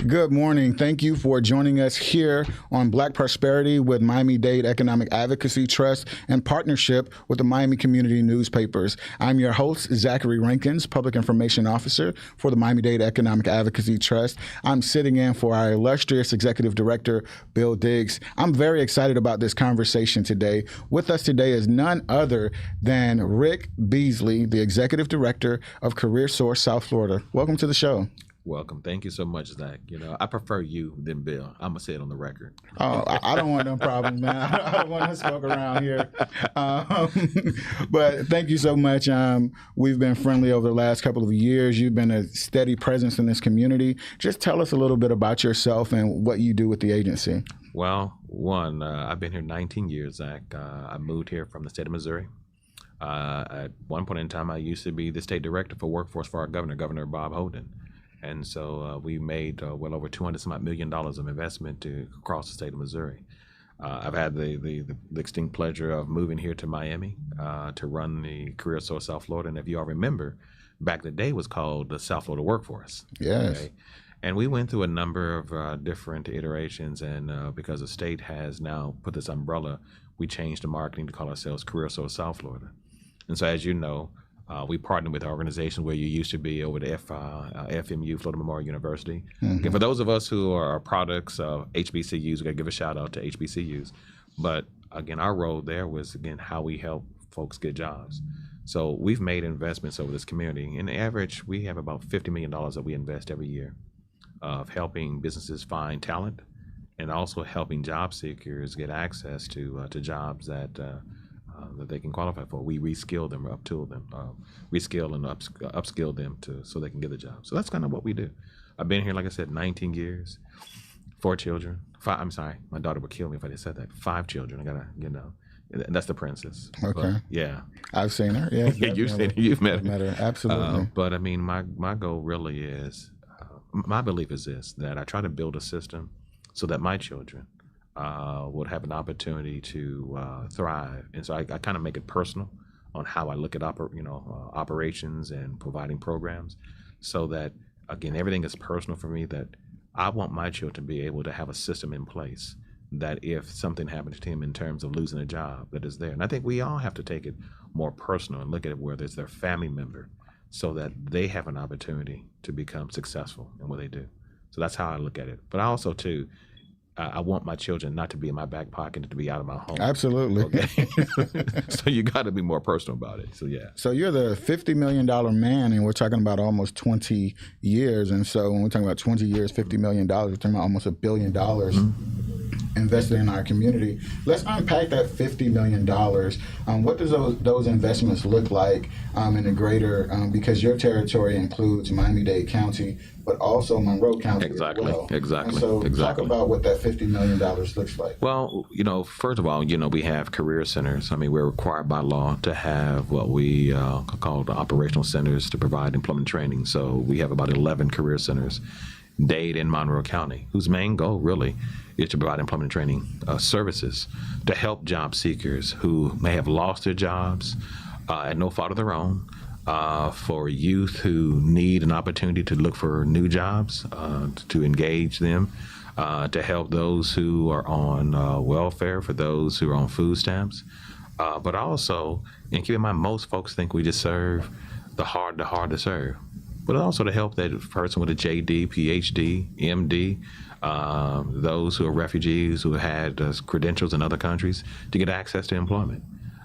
Good morning. Thank you for joining us here on Black Prosperity with Miami-Dade Economic Advocacy Trust in partnership with the Miami Community Newspapers. I'm your host, Zachary Rinkins, Public Information Officer for the Miami-Dade Economic Advocacy Trust. I'm sitting in for our illustrious Executive Director, Bill Diggs. I'm very excited about this conversation today. With us today is none other than Rick Beasley, the Executive Director of CareerSource South Florida. Welcome to the show. Welcome. Thank you so much, Zach. I prefer you than Bill. I'm going to say it on the record. Oh, I don't want no problems, man. I don't want to smoke around here. But thank you so much. We've been friendly over the last couple of years. You've been a steady presence in this community. Just tell us a little bit about yourself and what you do with the agency. Well, I've been here 19 years, Zach. I moved here from the state of Missouri. At one point in time, I used to be the state director for workforce for our Governor Bob Holden. And so we made well over $200 million of investment across the state of Missouri. I've had the distinct pleasure of moving here to Miami to run the CareerSource South Florida. And if you all remember, back in the day it was called the South Florida Workforce. Yes. Okay? And we went through a number of different iterations. And because the state has now put this umbrella, we changed the marketing to call ourselves CareerSource South Florida. And so as you know, we partner with organizations where you used to be over the FMU, Florida Memorial University. Mm-hmm. Okay, for those of us who are products of HBCUs, we got to give a shout out to HBCUs. But again, our role there was, again, how we help folks get jobs. So we've made investments over this community. In average, we have about $50 million that we invest every year of helping businesses find talent and also helping job seekers get access to jobs that they can qualify for. We reskill them or upskill them, upskill them so they can get a job. So that's kind of what we do. I've been here, like I said, 19 years, 4 children. I'm sorry, my daughter would kill me if I just said that. 5 children. I gotta, and that's the princess. Okay. But, yeah. I've seen her. Yeah. You've seen her. You've met her. Absolutely. But I mean, my goal really is, my belief is this, that I try to build a system so that my children would have an opportunity to thrive. And so I kind of make it personal on how I look at operations and providing programs, so that, again, everything is personal for me, that I want my children to be able to have a system in place that if something happens to them in terms of losing a job, that is there. And I think we all have to take it more personal and look at it whether it's their family member, so that they have an opportunity to become successful in what they do. So that's how I look at it. But I also, too, I want my children not to be in my back pocket and to be out of my home. Absolutely. Okay? So you got to be more personal about it. So, yeah. So you're the $50 million man, and we're talking about almost 20 years. And so when we're talking about 20 years, $50 million, we're talking about almost $1 billion invested in our community. Let's unpack that $50 million. What does those investments look like in the greater, because your territory includes Miami-Dade County, but also Monroe County Exactly, as well. exactly. And so exactly. Talk about what that $50 million looks like. Well, first of all, we have career centers. I mean, we're required by law to have what we call the operational centers to provide employment training. So we have about 11 career centers, Dade and Monroe County, whose main goal really is to provide employment training services to help job seekers who may have lost their jobs at no fault of their own, for youth who need an opportunity to look for new jobs, to engage them, to help those who are on welfare, for those who are on food stamps, but also, and keep in mind, most folks think we just serve the hard to serve, but also to help that person with a JD, PhD, MD, those who are refugees who had credentials in other countries to get access to employment.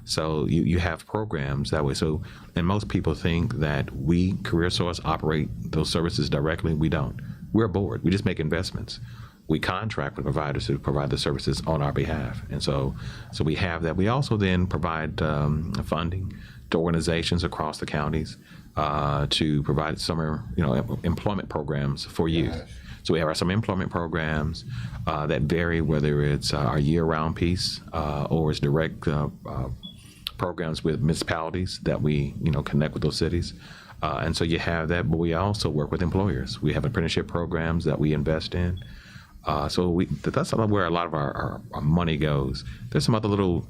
So you have programs that way. So, and most people think that we, CareerSource, operate those services directly. We don't. We're a board. We just make investments. We contract with providers to provide the services on our behalf. And so we have that. We also then provide funding to organizations across the counties to provide summer, employment programs for youth. So we have our summer employment programs that vary, whether it's our year-round piece or it's direct programs with municipalities that we, connect with those cities. And so you have that, but we also work with employers. We have apprenticeship programs that we invest in. So that's where a lot of our money goes. There's some other little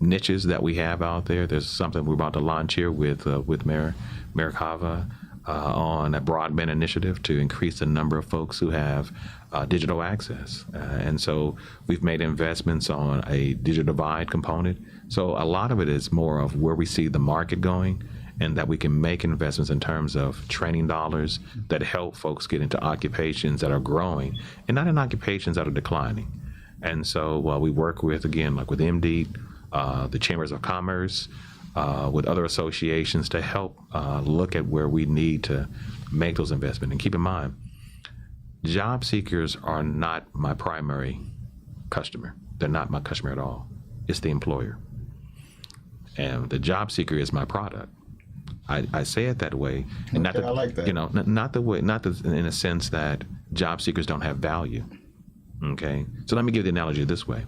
niches that we have out there. There's something we're about to launch here with Mayor Cava on a broadband initiative to increase the number of folks who have digital access. And so we've made investments on a digital divide component. So a lot of it is more of where we see the market going, and that we can make investments in terms of training dollars that help folks get into occupations that are growing and not in occupations that are declining. And so we work with, again, like with MDEAT, the Chambers of Commerce, with other associations to help look at where we need to make those investments. And keep in mind, job seekers are not my primary customer. They're not my customer at all. It's the employer. And the job seeker is my product. I say it that way, and I like that. Not the way, not in a sense that job seekers don't have value. Okay, so let me give the analogy this way.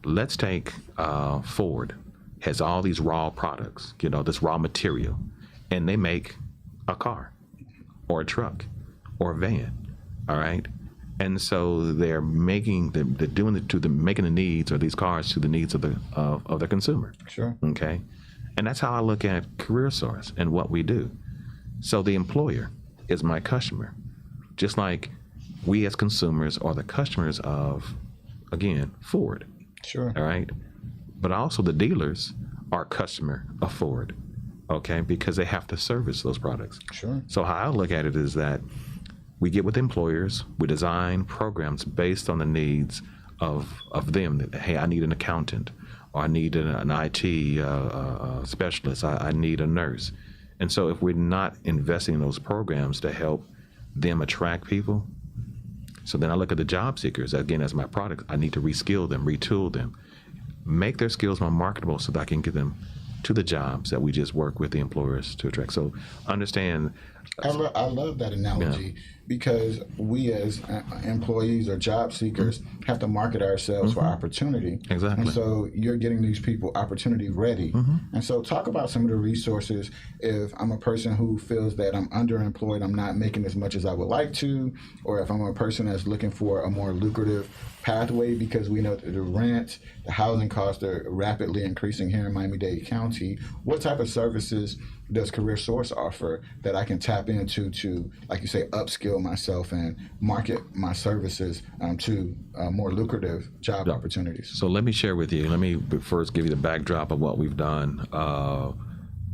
Let's take Ford has all these raw products, this raw material, and they make a car, or a truck, or a van. All right, and so they're making making the needs of these cars to the needs of the consumer. Sure. Okay. And that's how I look at CareerSource and what we do. So the employer is my customer, just like we as consumers are the customers of, again, Ford. Sure. All right. But also the dealers are customer of Ford, okay, because they have to service those products. Sure. So how I look at it is that we get with employers, we design programs based on the needs of them. That, hey, I need an accountant, or I need an IT specialist, I need a nurse. And so if we're not investing in those programs to help them attract people, so then I look at the job seekers, again, as my product. I need to reskill them, retool them, make their skills more marketable so that I can get them to the jobs that we just work with the employers to attract. So understand. I love that analogy, because we as employees or job seekers have to market ourselves for opportunity. Exactly. And so you're getting these people opportunity ready. And so talk about some of the resources. If I'm a person who feels that I'm underemployed, I'm not making as much as I would like to, or if I'm a person that's looking for a more lucrative pathway, because we know that the rent, the housing costs are rapidly increasing here in Miami-Dade County, what type of services does CareerSource offer that I can tap into to, like you say, upskill myself and market my services to more lucrative job opportunities? So let me share with you. Let me first give you the backdrop of what we've done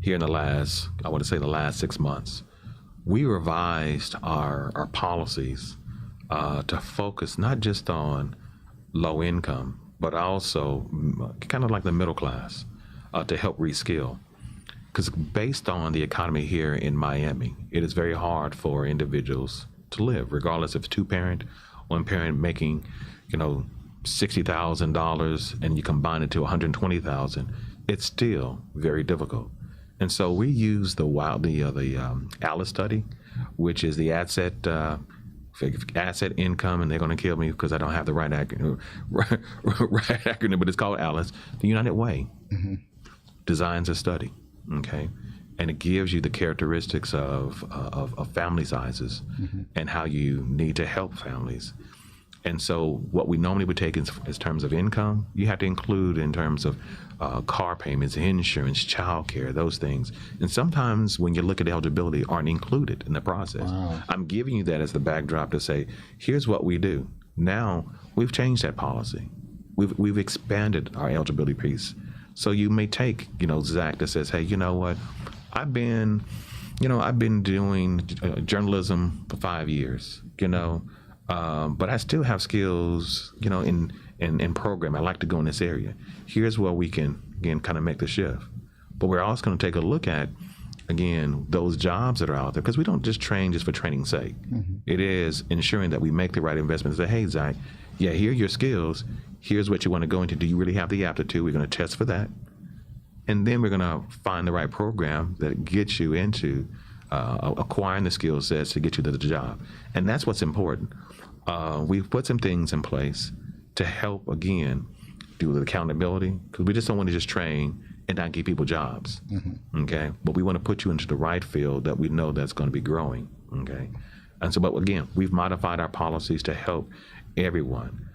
here in the last 6 months. We revised our policies to focus not just on low income, but also kind of like the middle class, to help reskill. Because based on the economy here in Miami, it is very hard for individuals to live, regardless if it's two-parent, one parent making, $60,000, and you combine it to $120,000. It's still very difficult. And so we use the ALICE study, which is the asset income, and they're going to kill me because I don't have the right acronym, but it's called ALICE. The United Way designs a study. Okay, and it gives you the characteristics of family sizes and how you need to help families. And so what we normally would take in terms of income, you have to include in terms of car payments, insurance, childcare, those things. And sometimes when you look at eligibility, aren't included in the process. Wow. I'm giving you that as the backdrop to say, here's what we do. Now we've changed that policy. We've expanded our eligibility piece. So you may take, Zach, that says, hey, you know what? I've been doing journalism for 5 years, but I still have skills, in program. I like to go in this area. Here's where we can, again, kind of make the shift. But we're also going to take a look at, again, those jobs that are out there, because we don't just train just for training's sake. It is ensuring that we make the right investments. Say, hey, Zach, here are your skills. Here's what you want to go into. Do you really have the aptitude? We're going to test for that. And then we're going to find the right program that gets you into acquiring the skill sets to get you to the job. And that's what's important. We've put some things in place to help, again, do with accountability, because we just don't want to just train and not give people jobs, okay? But we want to put you into the right field that we know that's going to be growing, okay? And so, but again, we've modified our policies to help everyone.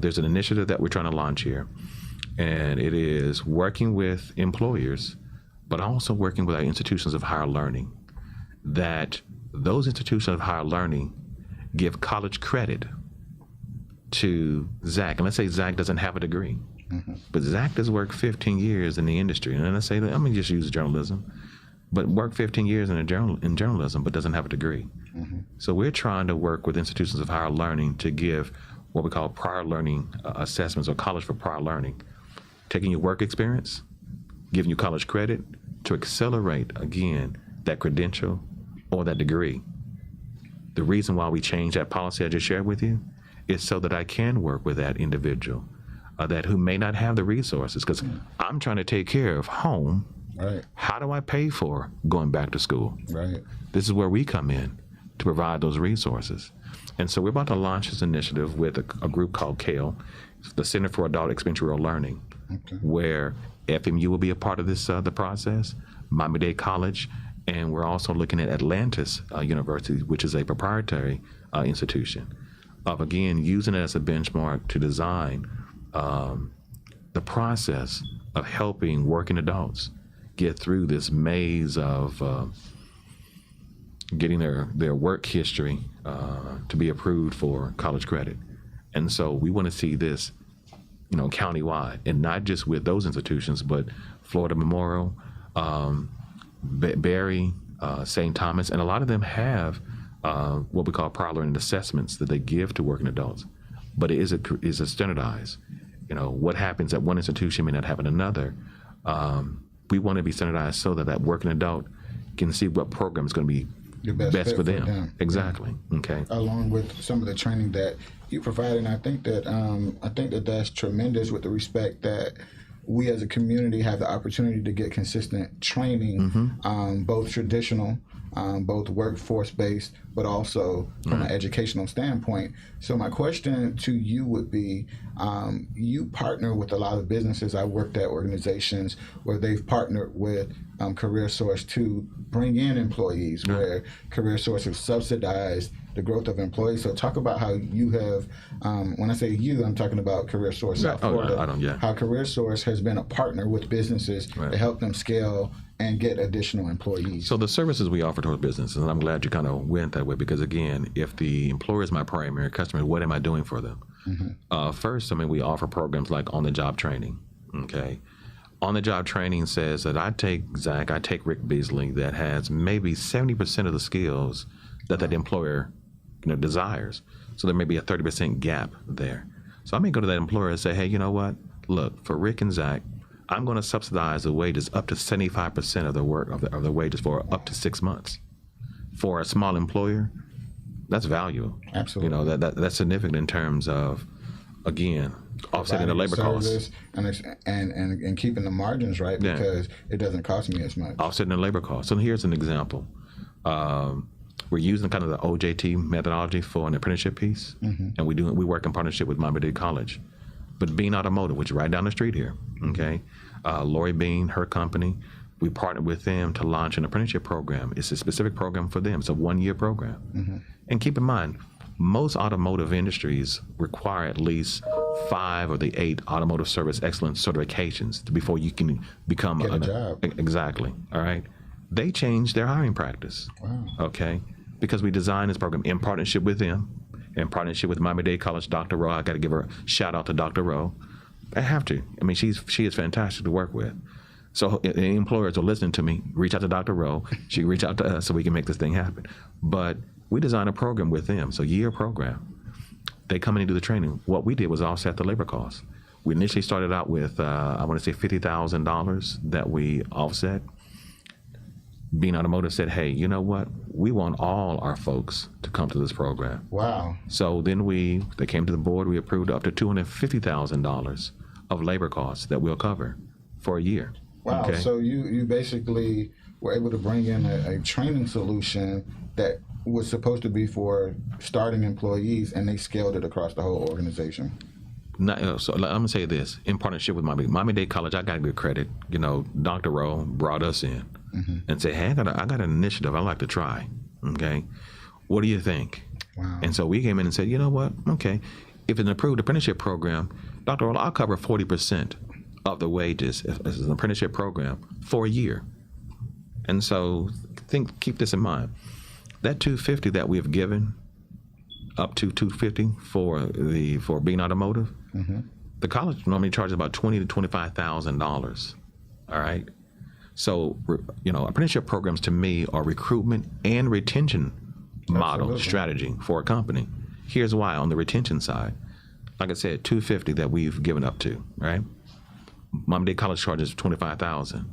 There's an initiative that we're trying to launch here, and it is working with employers, but also working with our institutions of higher learning that those institutions of higher learning give college credit to Zach. And let's say Zach doesn't have a degree, but Zach has worked 15 years in the industry. And let's say, let me just use journalism, but worked 15 years in journalism, but doesn't have a degree. So we're trying to work with institutions of higher learning to give what we call prior learning assessments, or college for prior learning, taking your work experience, giving you college credit to accelerate, again, that credential or that degree. The reason why we changed that policy I just shared with you is so that I can work with that individual that who may not have the resources, because I'm trying to take care of home. Right. How do I pay for going back to school? Right. This is where we come in to provide those resources. And so we're about to launch this initiative with a group called CALE, the Center for Adult Experiential Learning, where FMU will be a part of this the process, Miami-Dade College, and we're also looking at Atlantis University, which is a proprietary institution, of, again, using it as a benchmark to design the process of helping working adults get through this maze of getting their work history to be approved for college credit. And so we want to see this, countywide, and not just with those institutions, but Florida Memorial, Berry, St. Thomas, and a lot of them have what we call prior learning assessments that they give to working adults. But is it standardized? What happens at one institution may not happen at another. We want to be standardized so that working adult can see what program is going to be best for them. Exactly. Okay. Along with some of the training that you provide, and I think that that's tremendous, with the respect that we as a community have the opportunity to get consistent training, both traditional, both workforce-based, but also from an educational standpoint. So my question to you would be, you partner with a lot of businesses. I worked at organizations where they've partnered with CareerSource to bring in employees, where CareerSource has subsidized the growth of employees. So talk about how you have, when I say you, I'm talking about CareerSource South Florida, how CareerSource has been a partner with businesses to help them scale and get additional employees. So the services we offer to our businesses, and I'm glad you kind of went that way, because again, if the employer is my primary customer, what am I doing for them? First, we offer programs like on-the-job training. Okay, on-the-job training says that I take Rick Beasley, that has maybe 70% of the skills that employer desires. So there may be a 30% gap there. So I may go to that employer and say, hey, you know what? Look, for Rick and Zach, I'm going to subsidize the wages up to 75% of the work of the wages for up to 6 months. For a small employer, that's valuable. Absolutely. That's significant in terms of, again, offsetting the labor costs and keeping the margins right, because it doesn't cost me as much. Offsetting the labor costs. So here's an example. We're using kind of the OJT methodology for an apprenticeship piece, and we work in partnership with Miami-Dade College. But Bean Automotive, which is right down the street here, okay? Lori Bean, her company, we partnered with them to launch an apprenticeship program. It's a specific program for them. It's a 1-year program. And keep in mind, most automotive industries require at least 5 of the 8 automotive service excellence certifications before you can become a job. Exactly, all right? They changed their hiring practice, okay? Because we designed this program in partnership with them, in partnership with Miami-Dade College, Dr. Rowe. I got to give her a shout out to Dr. Rowe. I have to. She is fantastic to work with. So any employers are listening to me, reach out to Dr. Rowe. She reach out to us so we can make this thing happen. But we designed a program with them, so year program. They come in and do the training. What we did was offset the labor costs. We initially started out with, I want to say $50,000 that we offset. Bean Automotive said, hey, you know what? We want all our folks to come to this program. Wow. So then they came to the board, we approved up to $250,000 of labor costs that we'll cover for a year. Wow. Okay. So you basically were able to bring in a training solution that was supposed to be for starting employees, and they scaled it across the whole organization. So I'm going to say this, in partnership with Miami-Dade College, I got to give credit. Dr. Rowe brought us in and said, hey, I got an initiative I'd like to try. Okay, what do you think? Wow. And so we came in and said, you know what? Okay, if it's an approved apprenticeship program, Dr. Rowe, I'll cover 40% of the wages as an apprenticeship program for a year. And so keep this in mind. That $250 that we have given, up to $250 for Bean Automotive, the college normally charges about $20,000 to $25,000. All right. So, apprenticeship programs to me are recruitment and retention model strategy for a company. Here's why on the retention side. Like I said, $250 that we've given up to, right? Miami-Dade College charges $25,000.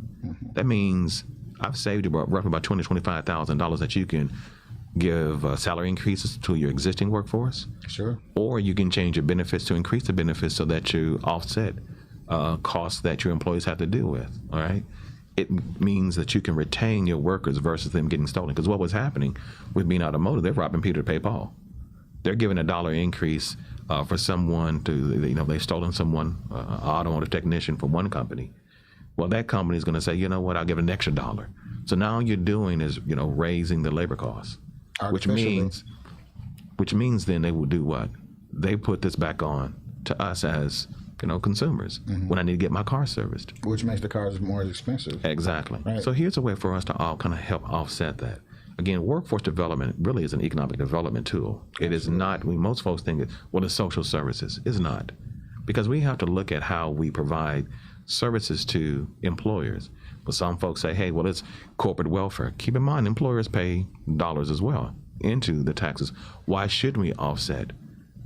That means I've saved you roughly about $20,000 to $25,000 that you can give salary increases to your existing workforce. Sure. Or you can change your benefits to increase the benefits so that you offset costs that your employees have to deal with. All right. It means that you can retain your workers versus them getting stolen. Because what was happening with Bean Automotive, they're robbing Peter to pay Paul. They're giving $1 increase for someone they've stolen someone, an automotive technician from one company. Well, that company is going to say, you know what, I'll give an extra $1. So now all you're doing is, raising the labor costs, which means then they will do what? They put this back on to us as consumers when I need to get my car serviced. Which makes the cars more expensive. Exactly. Right. So here's a way for us to all kind of help offset that. Again, workforce development really is an economic development tool. It is not, most folks think, it's social services. It's not. Because we have to look at how we provide services to employers. But some folks say, hey, well, it's corporate welfare. Keep in mind, employers pay dollars as well into the taxes. Why shouldn't we offset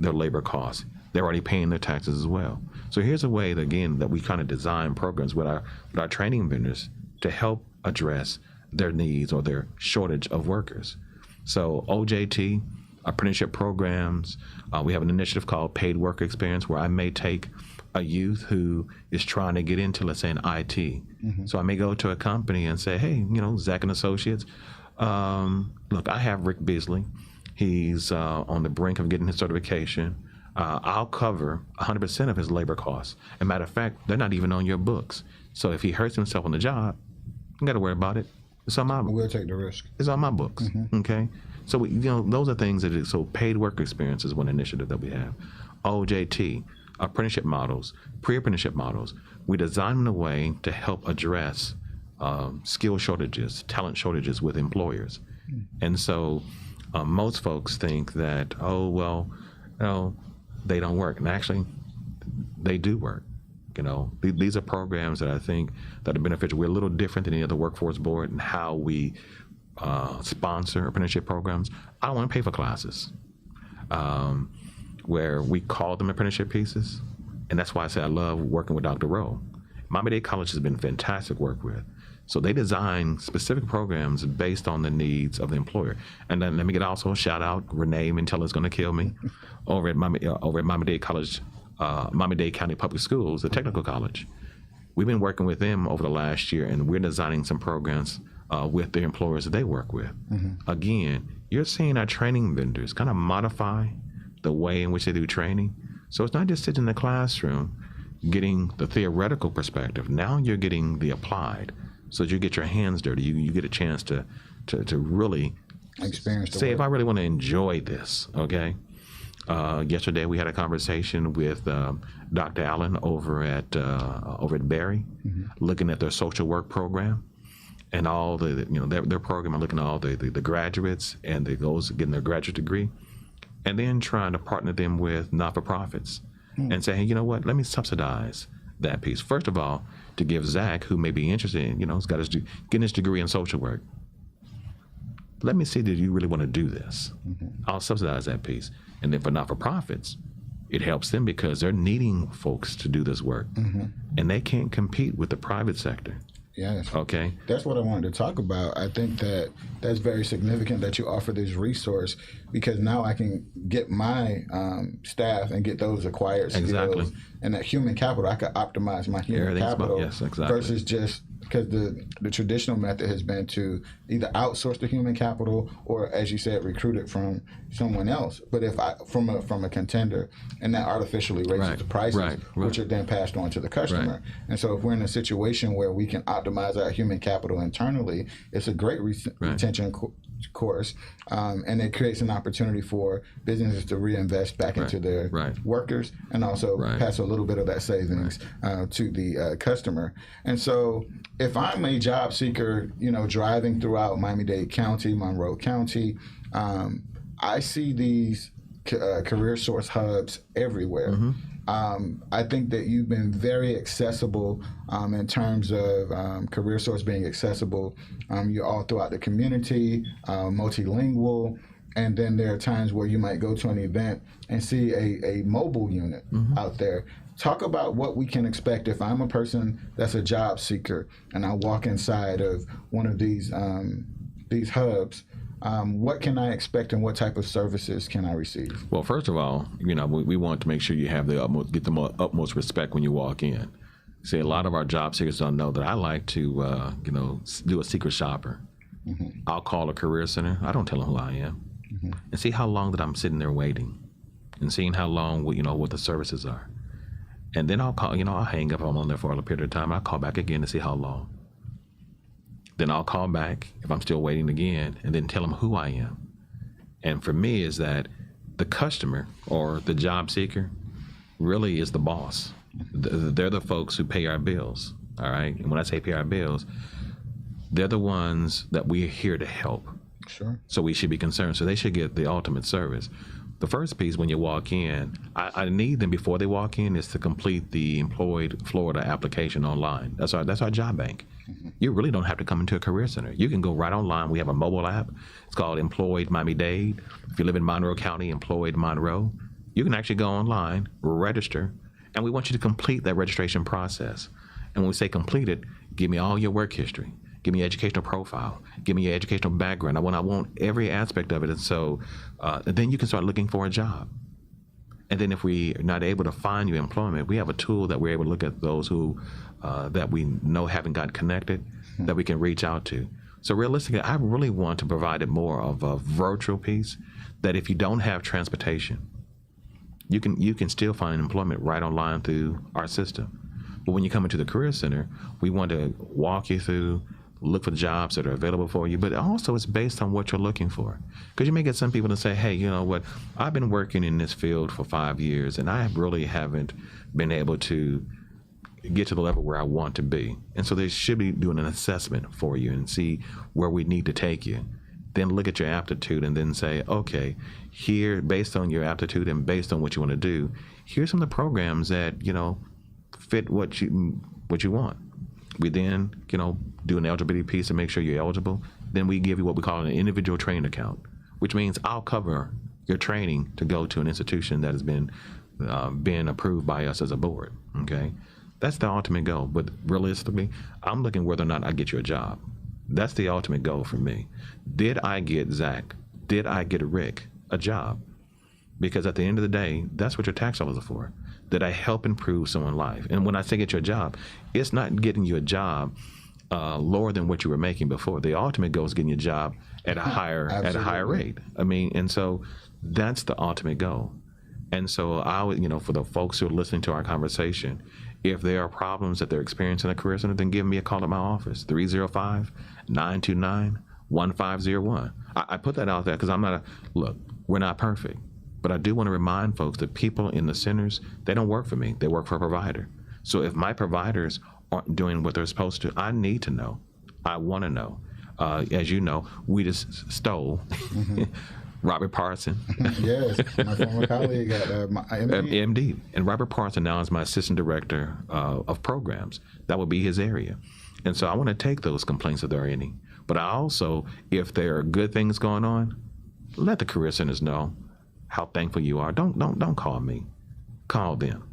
their labor costs? They're already paying their taxes as well. So here's a way that, again, that we kind of design programs with our training vendors to help address their needs or their shortage of workers. So OJT, apprenticeship programs, we have an initiative called Paid Worker Experience where I may take a youth who is trying to get into, let's say, an IT. So I may go to a company and say, hey, Zach and Associates, look, I have Rick Beasley. He's on the brink of getting his certification. I'll cover 100% of his labor costs. As a matter of fact, they're not even on your books. So if he hurts himself on the job, you got to worry about it. It's on my books. We'll take the risk. It's on my books. Okay. So those are things that so paid work experience is one initiative that we have. OJT, apprenticeship models, pre-apprenticeship models. We design in a way to help address skill shortages, talent shortages with employers. And so most folks think that, they don't work. And actually, they do work. These are programs that I think that are beneficial. We're a little different than any other workforce board in how we sponsor apprenticeship programs. I don't want to pay for classes where we call them apprenticeship pieces. And that's why I say I love working with Dr. Rowe. Miami-Dade College has been fantastic to work with. So they design specific programs based on the needs of the employer. And then let me get also a shout out, Renee Mintella's going to kill me, over at Miami-Dade College, Miami-Dade County Public Schools, the technical college. We've been working with them over the last year, and we're designing some programs with the employers that they work with. Again, you're seeing our training vendors kind of modify the way in which they do training. So it's not just sitting in the classroom getting the theoretical perspective. Now you're getting the applied. So you get your hands dirty. You get a chance to really experience. Say, if I really want to enjoy this, okay. Yesterday we had a conversation with Dr. Allen over at Berry, looking at their social work program and all their program, and looking at all the graduates and those getting their graduate degree, and then trying to partner them with not-for-profits and say, hey, you know what? Let me subsidize that piece. First of all, to give Zach, who may be interested in, he's got getting his degree in social work. Let me see that you really want to do this. I'll subsidize that piece. And then for not-for-profits, it helps them because they're needing folks to do this work. And they can't compete with the private sector. Yes. Okay. That's what I wanted to talk about. I think that's very significant that you offer this resource, because now I can get my staff and get those acquired skills and that human capital. I could optimize my human capital versus just because the traditional method has been to either outsource the human capital or, as you said, recruit it from someone else. But if I from a contender, and that artificially raises the prices, which are then passed on to the customer. And so if we're in a situation where we can optimize our human capital internally, it's a great retention course, and it creates an opportunity for businesses to reinvest back into their workers and also pass a little bit of that savings to the customer. And so if I'm a job seeker, driving throughout Miami-Dade County, Monroe County, I see these CareerSource hubs everywhere. I think that you've been very accessible in terms of CareerSource being accessible. You're all throughout the community, multilingual. And then there are times where you might go to an event and see a mobile unit out there. Talk about what we can expect if I'm a person that's a job seeker and I walk inside of one of these hubs. What can I expect and what type of services can I receive? Well, first of all, we want to make sure you have get the utmost respect when you walk in. See, a lot of our job seekers don't know that I like to, do a secret shopper. I'll call a career center. I don't tell them who I am. And see how long that I'm sitting there waiting and seeing how long, what the services are. And then I'll call, I'll hang up. I'm on there for a period of time. I'll call back again to see how long. Then I'll call back if I'm still waiting again and then tell them who I am. And for me is that the customer or the job seeker really is the boss. They're the folks who pay our bills, all right? And when I say pay our bills, they're the ones that we're here to help. Sure. So we should be concerned. So they should get the ultimate service. The first piece when you walk in, I need them before they walk in is to complete the Employed Florida application online. That's our job bank. You really don't have to come into a career center. You can go right online. We have a mobile app. It's called Employed Miami-Dade. If you live in Monroe County, Employed Monroe, you can actually go online, register, and we want you to complete that registration process. And when we say complete it, give me all your work history. Give me your educational profile. Give me your educational background. I want every aspect of it. And so then you can start looking for a job. And then if we are not able to find you employment, we have a tool that we're able to look at those who that we know haven't got connected, that we can reach out to. So realistically, I really want to provide it more of a virtual piece that if you don't have transportation, you can still find employment right online through our system. But when you come into the Career Center, we want to walk you through, look for jobs that are available for you, but also it's based on what you're looking for. Because you may get some people to say, hey, you know what, I've been working in this field for 5 years and I really haven't been able to get to the level where I want to be. And so they should be doing an assessment for you and see where we need to take you. Then look at your aptitude and then say, okay, here, based on your aptitude and based on what you want to do, here's some of the programs that, fit what you want. We then, do an eligibility piece to make sure you're eligible. Then we give you what we call an individual training account, which means I'll cover your training to go to an institution that has been approved by us as a board. Okay, that's the ultimate goal. But realistically, I'm looking whether or not I get you a job. That's the ultimate goal for me. Did I get Zach? Did I get Rick a job? Because at the end of the day, that's what your tax dollars are for. Did I help improve someone's life? And when I say get you a job, it's not getting you a job lower than what you were making before. The ultimate goal is getting you a job at a higher rate. I mean, and so that's the ultimate goal. And so I would, for the folks who are listening to our conversation, if there are problems that they're experiencing in a career center, then give me a call at my office, 305-929-1501. I put that out there because look, we're not perfect. But I do want to remind folks that people in the centers, they don't work for me. They work for a provider. So if my providers aren't doing what they're supposed to, I need to know. I want to know. As you know, we just stole Robert Parson. Yes, my former colleague at MD. And Robert Parson now is my assistant director of programs. That would be his area. And so I want to take those complaints if there are any. But I also, if there are good things going on, let the career centers know how thankful you are. Don't call me. Call them.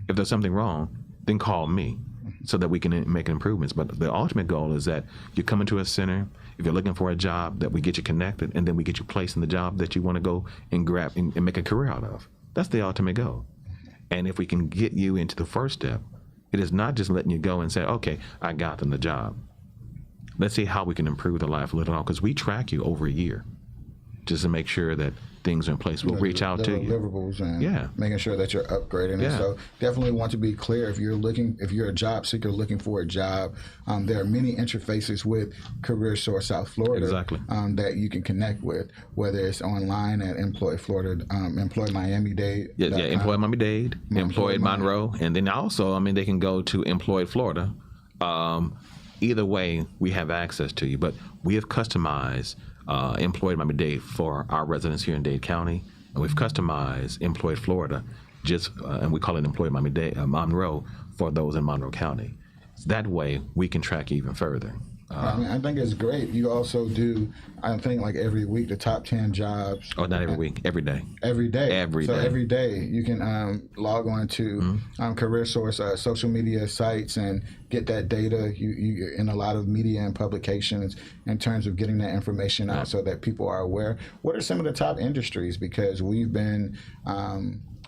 If there's something wrong, then call me so that we can make improvements. But the ultimate goal is that you come into a center, if you're looking for a job, that we get you connected and then we get you placed in the job that you want to go and grab and make a career out of. That's the ultimate goal. And if we can get you into the first step, it is not just letting you go and say, okay, I got them the job. Let's see how we can improve the life a little, because we track you over a year just to make sure that things are in place. We'll reach out to you. Deliverables and making sure that you're upgrading. And so definitely want to be clear, if you're a job seeker looking for a job, there are many interfaces with CareerSource South Florida that you can connect with, whether it's online at Employed Florida, Employed Miami-Dade. Employed Miami-Dade, Employed Monroe. And then also, they can go to Employed Florida. either way, we have access to you. But we have customized Employed Miami-Dade for our residents here in Dade County, and we've customized Employed Florida, and we call it Employed Miami-Dade, Monroe, for those in Monroe County. That way, we can track even further. I think it's great. You also do, I think, like every week, the top 10 jobs. Oh, not every week, every day. Every day. So every day you can log on to CareerSource social media sites and get that data. You in a lot of media and publications in terms of getting that information out so that people are aware. What are some of the top industries? Because we've been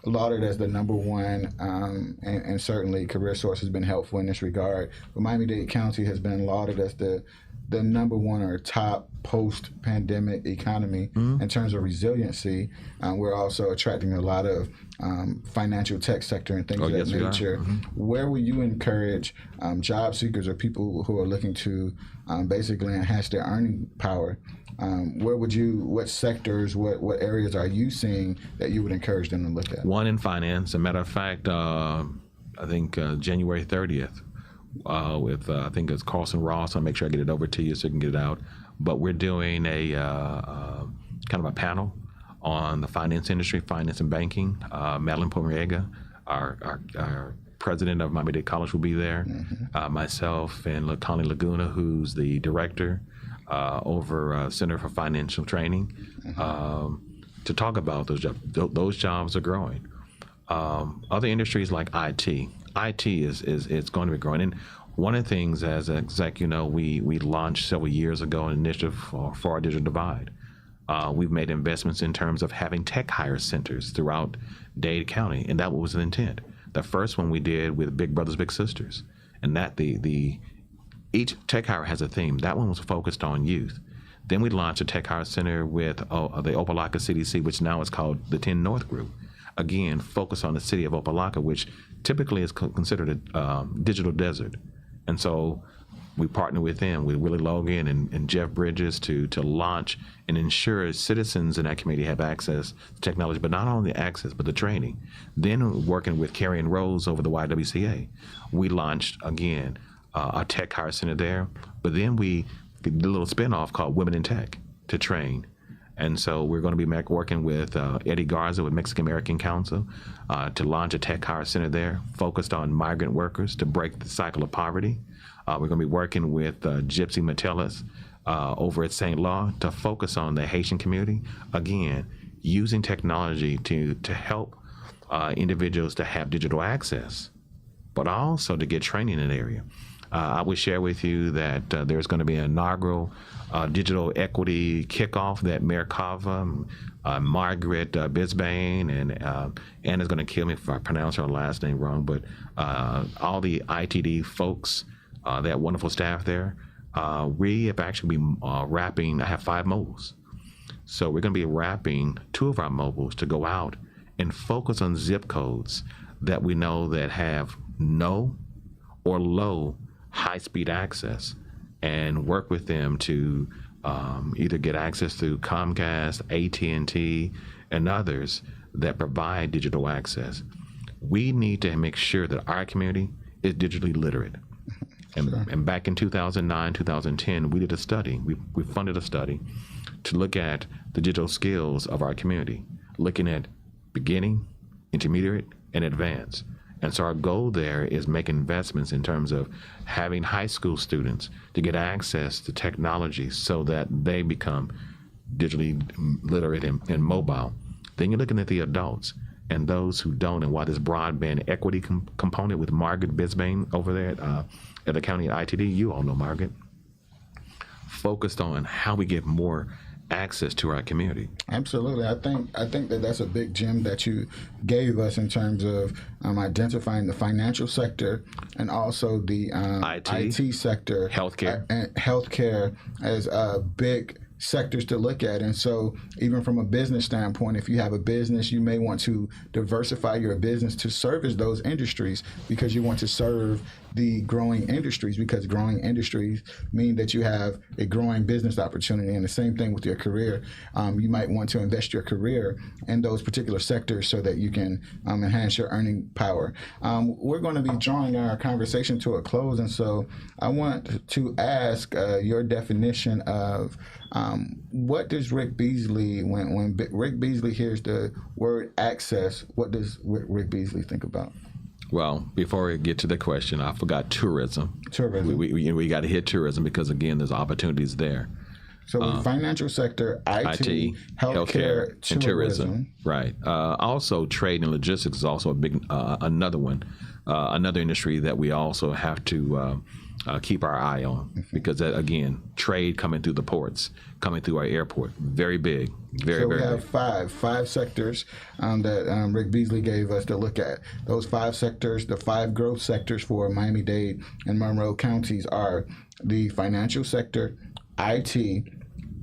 lauded as the number one, and certainly CareerSource has been helpful in this regard. But Miami-Dade County has been lauded as the number one or top post-pandemic economy in terms of resiliency. We're also attracting a lot of financial tech sector and things of that nature. Where will you encourage job seekers or people who are looking to basically enhance their earning power? What sectors, what areas are you seeing that you would encourage them to look at? One, in finance. As a matter of fact, I think January 30th, with I think it's Carlson Ross. I'll make sure I get it over to you so you can get it out. But we're doing a kind of a panel on the finance industry, finance and banking. Madeline Pomeriega, our president of Miami-Dade College, will be there. Myself and Connie Laguna, who's the director over Center for Financial Training, to talk about those jobs. Those jobs are growing. Other industries like IT is going to be growing. And one of the things, as Zach, we launched several years ago an initiative for our digital divide. We've made investments in terms of having tech hire centers throughout Dade County, and that was the intent. The first one we did with Big Brothers Big Sisters, and that each tech hire has a theme. That one was focused on youth. Then we launched a tech hire center with the Opelika CDC, which now is called the 10 North Group. Again, focused on the city of Opelika, which typically is considered a digital desert. And so we partner with them, with Willie Logan and Jeff Bridges to launch and ensure citizens in that community have access to technology, but not only access, but the training. Then working with Carrie and Rose over the YWCA, we launched, again, a tech hire center there, but then we did a little spinoff called Women in Tech to train. And so we're going to be working with Eddie Garza with Mexican American Council to launch a tech hire center there focused on migrant workers to break the cycle of poverty. We're going to be working with Gypsy Metellus over at St. Law to focus on the Haitian community, again, using technology to help individuals to have digital access, but also to get training in that area. I would share with you that there's going to be an inaugural digital equity kickoff that Mayor Kava, Margaret Bisbane, and Anna's going to kill me if I pronounce her last name wrong, but all the ITD folks, that wonderful staff there, we have actually been wrapping, I have 5 mobiles. So we're going to be wrapping 2 of our mobiles to go out and focus on zip codes that we know that have no or low high-speed access, and work with them to either get access through Comcast, AT&T, and others that provide digital access. We need to make sure that our community is digitally literate. And back in 2009, 2010, we did a study. We funded a study to look at the digital skills of our community, looking at beginning, intermediate, and advanced. And so our goal there is make investments in terms of having high school students to get access to technology so that they become digitally literate and mobile. Then you're looking at the adults and those who don't, and why this broadband equity component with Margaret Bisbane over there at the county ITD, you all know Margaret, focused on how we get more access to our community. Absolutely. I think that's a big gem that you gave us in terms of identifying the financial sector and also the IT sector, healthcare as big sectors to look at. And so even from a business standpoint, if you have a business, you may want to diversify your business to service those industries because you want to serve the growing industries, because growing industries mean that you have a growing business opportunity. And the same thing with your career. You might want to invest your career in those particular sectors so that you can enhance your earning power. We're going to be drawing our conversation to a close, and so I want to ask your definition of what does Rick Beasley, when Rick Beasley hears the word access, what does Rick Beasley think about? Well, before we get to the question, I forgot tourism. Tourism. We got to hit tourism because, again, there's opportunities there. So financial sector, IT, healthcare, and tourism. Right. Also, trade and logistics is also a big another one, another industry that we also have to keep our eye on because, again, trade coming through the ports, coming through our airport, very big, very, very big. So we have five sectors that Rick Beasley gave us to look at. Those 5 sectors, the 5 growth sectors for Miami-Dade and Monroe counties are the financial sector, IT,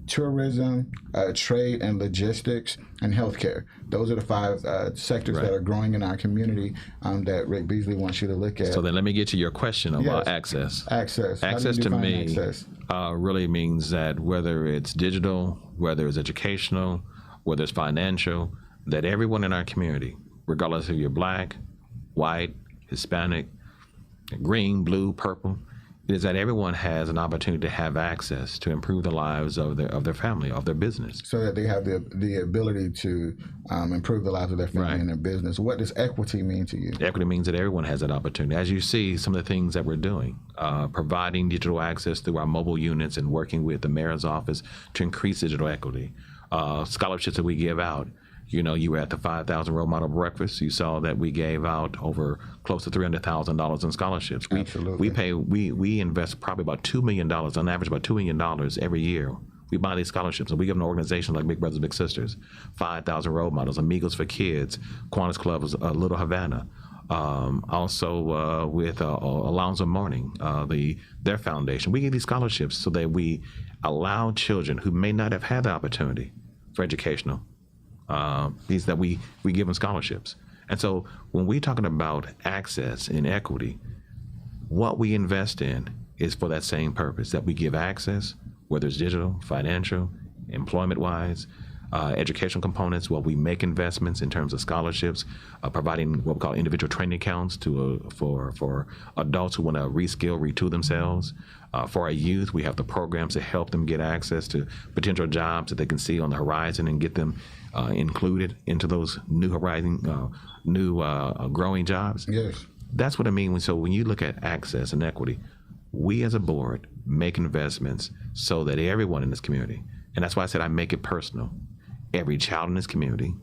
tourism, trade and logistics, and healthcare. Those are the 5 sectors that are growing in our community that Rick Beasley wants you to look at. So then let me get to your question about access. Access. Access to me really means that whether it's digital, whether it's educational, whether it's financial, that everyone in our community, regardless if you're black, white, Hispanic, green, blue, purple, is that everyone has an opportunity to have access to improve the lives of their family, of their business. So that they have the ability to improve the lives of their family and their business. What does equity mean to you? Equity means that everyone has that opportunity. As you see, some of the things that we're doing, providing digital access through our mobile units and working with the mayor's office to increase digital equity. Scholarships that we give out. You know, you were at the 5,000 Role Model Breakfast. You saw that we gave out over close to $300,000 in scholarships. Absolutely. We invest probably about $2 million, on average about $2 million every year. We buy these scholarships, and we give them to organizations like Big Brothers Big Sisters, 5,000 Role Models, Amigos for Kids, Kiwanis Club, Little Havana. Also with Alonzo Mourning, their foundation. We give these scholarships so that we allow children who may not have had the opportunity for educational, these that we give them scholarships. And so when we're talking about access and equity, what we invest in is for that same purpose, that we give access, whether it's digital, financial, employment-wise, educational components, where we make investments in terms of scholarships, providing what we call individual training accounts for adults who want to reskill, retool themselves. For our youth, we have the programs to help them get access to potential jobs that they can see on the horizon and get them included into those new horizon, growing jobs. Yes. That's what I mean. So when you look at access and equity, we as a board make investments so that everyone in this community, and that's why I said I make it personal. Every child in this community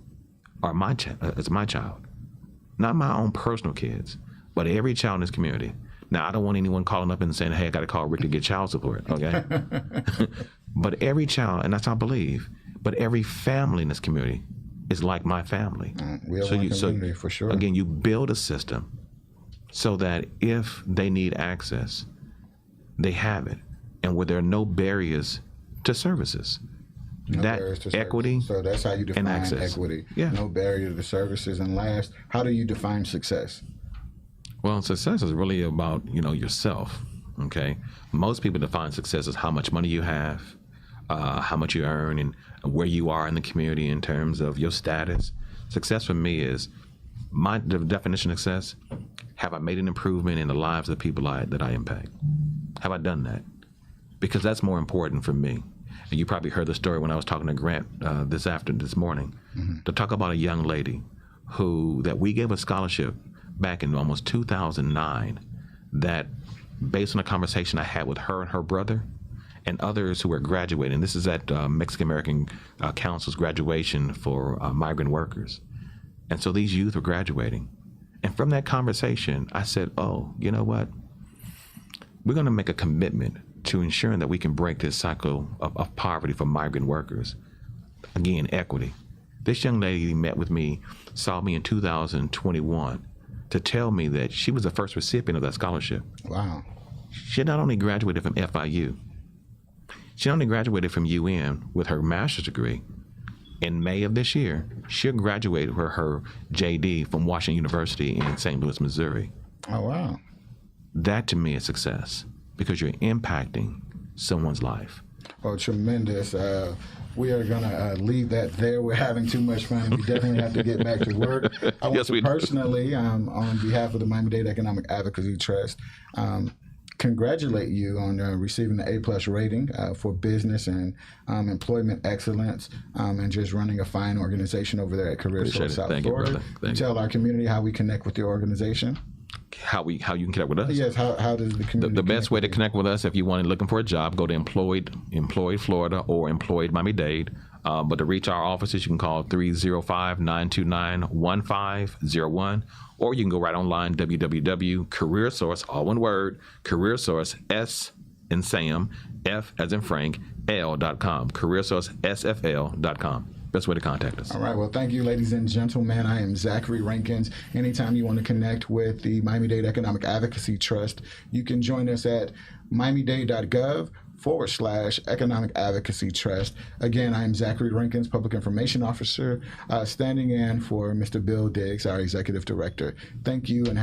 is my child. Not my own personal kids, but every child in this community. Now, I don't want anyone calling up and saying, hey, I got to call Rick to get child support, okay? But every child, and that's how I believe, but every family in this community is like my family. We have one community, for sure. Again, you build a system so that if they need access, they have it, and where there are no barriers to services. Equity. So that's how you define equity. Yeah. No barrier to services. And last, how do you define success? Well, success is really about, yourself. Okay. Most people define success as how much money you have, how much you earn, and where you are in the community in terms of your status. Success for me is the definition of success. Have I made an improvement in the lives of the people that I impact? Have I done that? Because that's more important for me. And you probably heard the story when I was talking to Grant this morning, to talk about a young lady that we gave a scholarship back in almost 2009, that based on a conversation I had with her and her brother and others who were graduating. This is at Mexican American Council's graduation for migrant workers. And so these youth were graduating. And from that conversation, I said, oh, you know what? We're going to make a commitment to ensuring that we can break this cycle of poverty for migrant workers. Again, equity. This young lady met with me, saw me in 2021 to tell me that she was the first recipient of that scholarship. Wow. She not only graduated from FIU, She only graduated from UN with her master's degree. In May of this year, she'll graduate with her JD from Washington University in St. Louis, Missouri. Oh, wow. That to me is success because you're impacting someone's life. Oh, tremendous. We are going to leave that there. We're having too much fun. We definitely have to get back to work. I want to personally, on behalf of the Miami-Dade Economic Advocacy Trust, congratulate you on receiving the A+ rating for business and employment excellence, and just running a fine organization over there at CareerSource South Thank Florida. You, brother. Tell our community how we connect with your organization. How you can connect with us? Yes, how does the community? The best way to connect with us, if you want to looking for a job, go to Employed Florida or Employed Miami-Dade. But to reach our offices, you can call 305-929-1501, or you can go right online, www.CareerSource, all one word, CareerSource, S in Sam, F as in Frank, L.com, CareerSourceSFL.com. Best way to contact us. All right. Well, thank you, ladies and gentlemen. I am Zachary Rinkins. Anytime you want to connect with the Miami-Dade Economic Advocacy Trust, you can join us at miamidade.gov/Economic Advocacy Trust. Again, I am Zachary Rinkins, Public Information Officer, standing in for Mr. Bill Diggs, our Executive Director. Thank you and